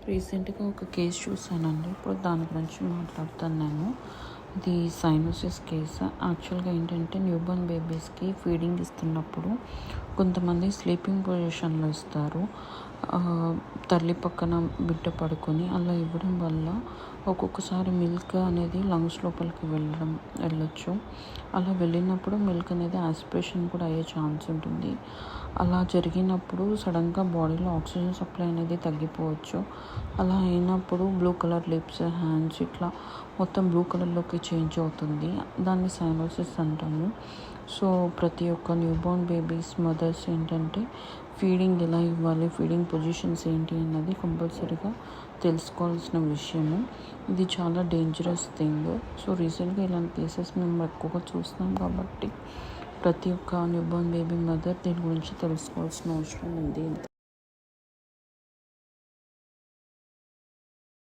రీసెంట్గా ఒక కేసు చూసానండి. ఇప్పుడు దాని గురించి మాట్లాడుతాను నేను. ఇది సైనోసిస్ కేసు. యాక్చువల్గా ఏంటంటే న్యూబోర్న్ బేబీస్కి ఫీడింగ్ ఇస్తున్నప్పుడు కొంతమంది స్లీపింగ్ పొజిషన్లో ఇస్తారు. తల్లి పక్కన బిడ్డ పడుకొని అలా ఇవ్వడం వల్ల ఒక్కొక్కసారి మిల్క్ అనేది లంగ్స్ లోపలికి వెళ్ళొచ్చు. అలా వెళ్ళినప్పుడు మిల్క్ అనేది ఆస్పిరేషన్ కూడా అయ్యే ఛాన్స్ ఉంటుంది. అలా జరిగినప్పుడు సడన్గా బాడీలో ఆక్సిజన్ సప్లై అనేది తగ్గిపోవచ్చు. అలా అయినప్పుడు బ్లూ కలర్ లిప్స్, హ్యాండ్స్ ఇట్లా మొత్తం బ్లూ కలర్లోకి చేంజ్ అవుతుంది. దాన్ని సైనోసిస్ అంటాము. సో ప్రతి ఒక్క న్యూబోర్న్ బేబీస్ మదర్స్ ఏంటంటే ఫీడింగ్ ఎలా ఇవ్వాలి, ఫీడింగ్ పొజిషన్స్ ఏంటి అన్నది కంపల్సరీగా తెలుసుకోవాల్సిన విషయము. ఇది చాలా డేంజరస్ థింగ్. సో రీసెంట్గా ఇలాంటి కేసెస్ మేము ఎక్కువగా చూస్తున్నాం కాబట్టి ప్రతి ఒక్క న్యూబోర్న్ బేబీ మదర్ దీని గురించి తెలుసుకోవాల్సిన అవసరం ఉంది.